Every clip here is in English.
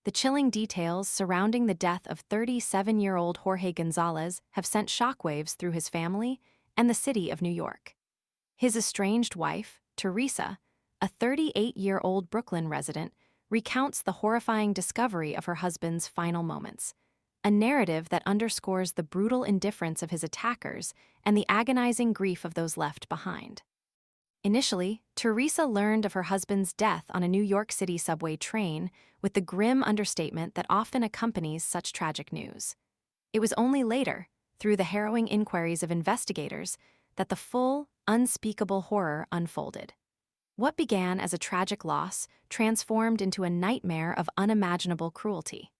The chilling details surrounding the death of 37-year-old Jorge Gonzalez have sent shockwaves through his family and the city of New York. His estranged wife, Teresa, a 38-year-old Brooklyn resident, recounts the horrifying discovery of her husband's final moments, a narrative that underscores the brutal indifference of his attackers and the agonizing grief of those left behind. Initially, Teresa learned of her husband's death on a New York City subway train with the grim understatement that often accompanies such tragic news. It was only later, through the harrowing inquiries of investigators, that the full, unspeakable horror unfolded. What began as a tragic loss transformed into a nightmare of unimaginable cruelty.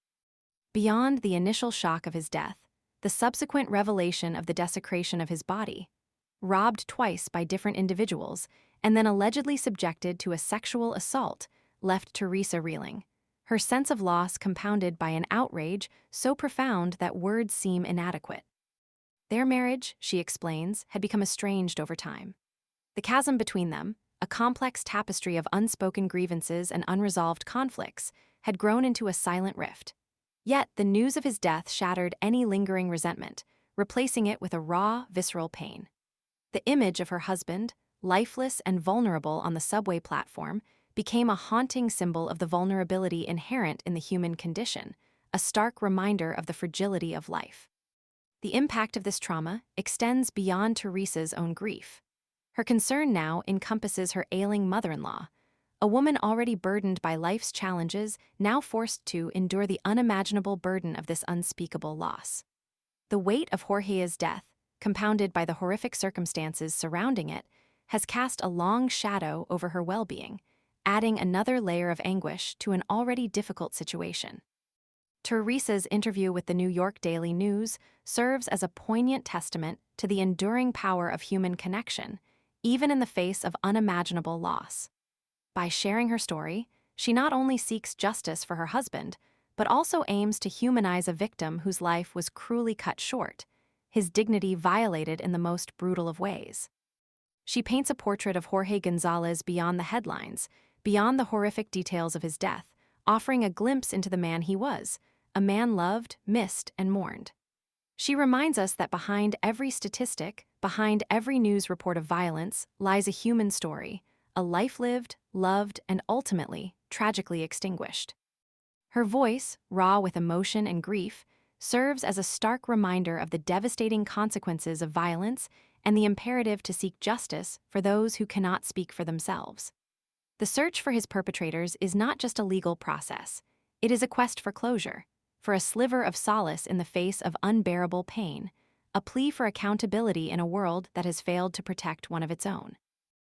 Beyond the initial shock of his death, the subsequent revelation of the desecration of his body, robbed twice by different individuals, and then allegedly subjected to a sexual assault, left Teresa reeling, her sense of loss compounded by an outrage so profound that words seem inadequate. Their marriage, she explains, had become estranged over time. The chasm between them, a complex tapestry of unspoken grievances and unresolved conflicts, had grown into a silent rift. Yet the news of his death shattered any lingering resentment, replacing it with a raw, visceral pain. The image of her husband, lifeless and vulnerable on the subway platform, became a haunting symbol of the vulnerability inherent in the human condition, a stark reminder of the fragility of life. The impact of this trauma extends beyond Teresa's own grief. Her concern now encompasses her ailing mother-in-law, a woman already burdened by life's challenges, now forced to endure the unimaginable burden of this unspeakable loss. The weight of Jorge's death, compounded by the horrific circumstances surrounding it, has cast a long shadow over her well-being, adding another layer of anguish to an already difficult situation. Teresa's interview with the New York Daily News serves as a poignant testament to the enduring power of human connection, even in the face of unimaginable loss. By sharing her story, she not only seeks justice for her husband, but also aims to humanize a victim whose life was cruelly cut short, his dignity violated in the most brutal of ways. She paints a portrait of Jorge Gonzalez beyond the headlines, beyond the horrific details of his death, offering a glimpse into the man he was, a man loved, missed, and mourned. She reminds us that behind every statistic, behind every news report of violence, lies a human story, a life lived, loved, and ultimately, tragically extinguished. Her voice, raw with emotion and grief, serves as a stark reminder of the devastating consequences of violence and the imperative to seek justice for those who cannot speak for themselves. The search for his perpetrators is not just a legal process. It is a quest for closure, for a sliver of solace in the face of unbearable pain, a plea for accountability in a world that has failed to protect one of its own.